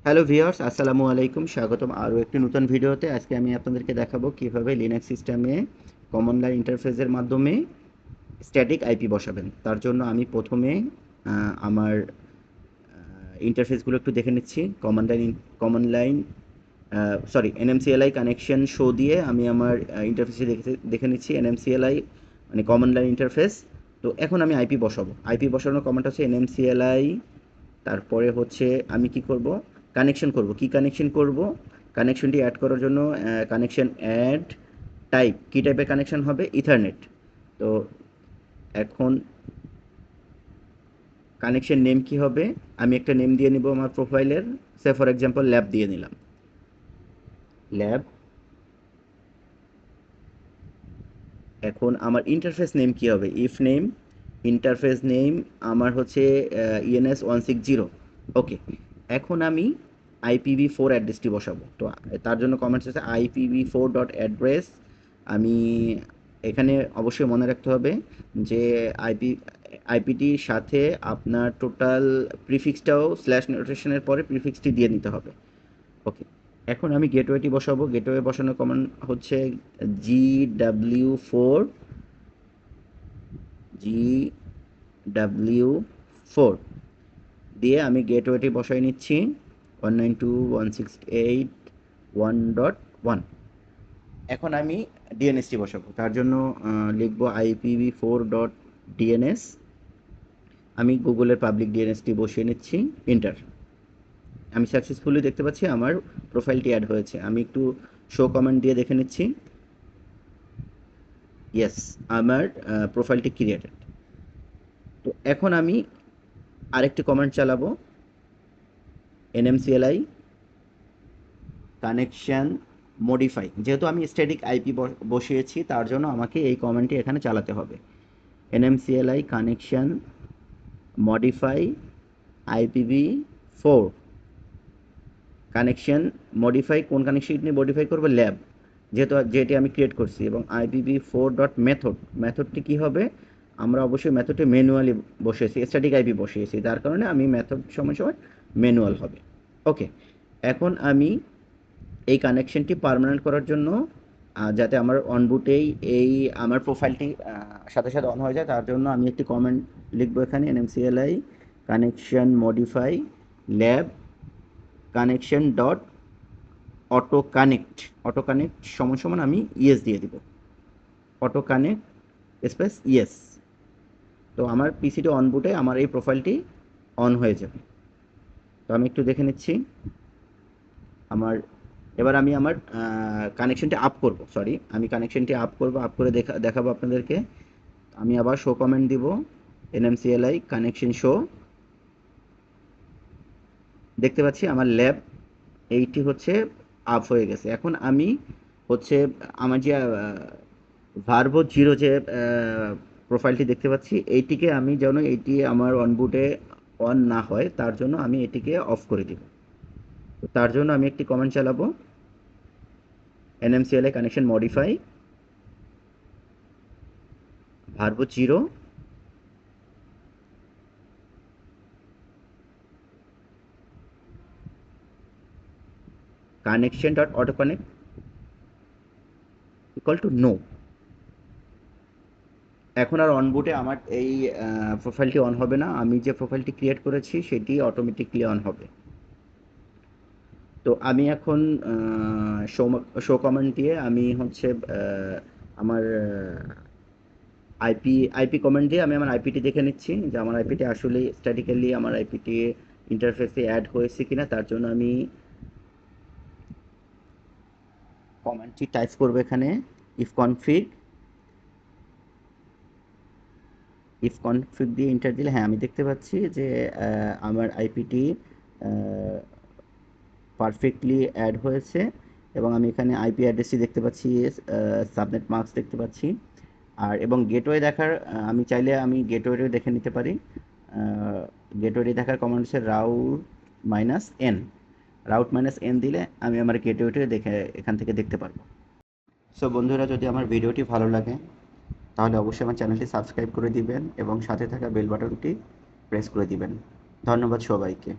Hello viewers, আসসালামু আলাইকুম। স্বাগতম আরও একটি নতুন ভিডিওতে। আজকে আমি আপনাদেরকে দেখাবো কিভাবে লিনাক্স সিস্টেমে কমন লাইন ইন্টারফেসের মাধ্যমে স্ট্যাটিক আইপি বসাবেন। তার জন্য আমি প্রথমে আমার ইন্টারফেসগুলো একটু দেখে নিচ্ছি। Common line sorry NMCLI connection show দিয়ে আমি আমার ইন্টারফেসে দেখে নিচ্ছি এনএমসিএলআই মানে কমন লাইন ইন্টারফেস। তো এখন আমি আইপি বসাবো। আইপি বসানোর কমান্ড হচ্ছে এনএমসিএলআই, তারপরে হচ্ছে আমি কি করব, কানেকশন করব। কি কানেকশন করব? কানেকশনটি অ্যাড করার জন্য কানেকশন অ্যাড টাইপ, কি টাইপের কানেকশন হবে? ইথারনেট। তো এখন কানেকশন নেম কি হবে? আমি একটা নেম দিয়ে নিব আমার প্রোফাইলের। সে ফর এক্সাম্পল ল্যাব দিয়ে নিলাম, ল্যাব। এখন আমার ইন্টারফেস নেম কি হবে? ইফ নেম, ইন্টারফেস নেম আমার হচ্ছে ENS160। ওকে। এখন আমি IPv4 অ্যাড্রেসটি বসাবো। তো তার জন্য কমেন্টস আছে IPv4.address। আমি এখানে অবশ্যই মনে রাখতে হবে যে আইপিটির সাথে আপনার টোটাল প্রিফিক্সটাও স্ল্যাশ নোটেশনের পরে প্রিফিক্সটি দিয়ে নিতে হবে। ওকে। এখন আমি গেটওয়েটি বসাবো। গেটওয়ে বসানোর কমান্ড হচ্ছে GW4, GW4 দিয়ে আমি গেটওয়েটি বসাই নিচ্ছি 192.168.1.1। এখন আমি ডিএনএসটি বসাবো। তার জন্য লিখবো IPv4.DNS। আমি গুগলের পাবলিক ডিএনএসটি বসিয়ে নিচ্ছি, এন্টার। আমি সাকসেসফুলি দেখতে পাচ্ছি আমার প্রোফাইলটি অ্যাড হয়েছে। আমি একটু শো কমেন্ট দিয়ে দেখে নিচ্ছি। ইয়েস, আমার প্রোফাইলটি ক্রিয়েটেড। তো এখন আমি আরেকটি কমান্ড চালাবো, এনএমসিএলআই কানেকশন মডিফাই। যেহেতু আমি স্ট্যাটিক আইপি বসিয়েছি তার জন্য আমাকে এই কমান্ডটি এখানে চালাতে হবে। NMCLI connection modify IPv4 connection modify. কোন কানেকশনটি মডিফাই করবো? ল্যাব, যেটি আমি ক্রিয়েট করছি। এবং IPv4.মেথড, মেথডটি কী হবে? আমরা অবশ্যই মেথডটি ম্যানুয়ালি বসিয়েছি, স্ট্যাটিক আইপি বসিয়েছি, তার কারণে আমি মেথড সময় সময় ম্যানুয়াল হবে। ওকে। এখন আমি এই কানেকশনটি পার্মানেন্ট করার জন্য যাতে আমার অনবুটেই এই আমার প্রোফাইলটি সাথে সাথে অন হয়ে যায়, তার জন্য আমি একটি কমেন্ট লিখবো এখানে, NMCLI connection modify lab connection dot auto connect. Auto connect সমান সমান আমি ইয়েস দিয়ে দিব, অটো কানেক্ট স্পেস ইয়েস। তো আমার পিসিটি অন বুটে আমার এই প্রোফাইলটি অন হয়ে যাবে। তো আমি একটু দেখে নিচ্ছি আমার। এবার আমি আমার কানেকশনটি আপ করব, সরি আমি কানেকশনটি আপ করব, আপ করে দেখাবো আপনাদেরকে। আমি আবার শো কমেন্ট দিব, এনএমসিএলআই কানেকশন শো। দেখতে পাচ্ছি আমার ল্যাব এইটি হচ্ছে আপ হয়ে গেছে। এখন আমি হচ্ছে আমার যে ভার্বো জিরো যে প্রোফাইলটি দেখতে পাচ্ছি, এইটিকে আমি যেন এইটি আমার অনবুটে অন না হয় তার জন্য আমি এটিকে অফ করে দিব। তো তার জন্য আমি একটি কমেন্ট চালাবো, এনএমসিএলআই কানেকশন মডিফাই ভার্বো zero connection dot auto connect equal to no. এখন আর অন বুটে আমার এই প্রোফাইলটি অন হবে না। আমি যে প্রোফাইলটি ক্রিয়েট করেছি সেটি অটোমেটিকলি অন হবে। তো আমি এখন শো শো কমান্ড দিয়ে আমি হচ্ছে আমার আইপি কমান্ড দিয়ে আমি আমার আইপিটি দেখে নিচ্ছি যে আমার আইপিটি আসলে স্ট্যাটিক্যালি আমার আইপিটি ইন্টারফেসে অ্যাড হয়েছে কিনা। তার জন্য আমি কমান্ডটি টাইপ করবো এখানে, ইফ কনফিগ। ইফ কনফিগ দিয়ে এন্টার দিলে হ্যাঁ আমি দেখতে পাচ্ছি যে আমার আইপিটি পারফেক্টলি অ্যাড হয়েছে। এবং আমি এখানে আইপি অ্যাড্রেসটি দেখতে পাচ্ছি, সাবনেট মার্কস দেখতে পাচ্ছি। আর এবং গেটওয়ে দেখার আমি চাইলে আমি গেটওয়েও দেখে নিতে পারি। গেটওয়ে দেখার কমান্ড হচ্ছে রাউট মাইনাস এন দিলে আমি আমার গেটওয়েটি দেখে এখান থেকে দেখতে পারবো। সো বন্ধুরা, যদি আমার ভিডিওটি ভালো লাগে তাহলে অবশ্যই আমার চ্যানেলটি সাবস্ক্রাইব করে দিবেন এবং সাথে থাকা বেল বাটনটি প্রেস করে দিবেন। ধন্যবাদ সবাইকে।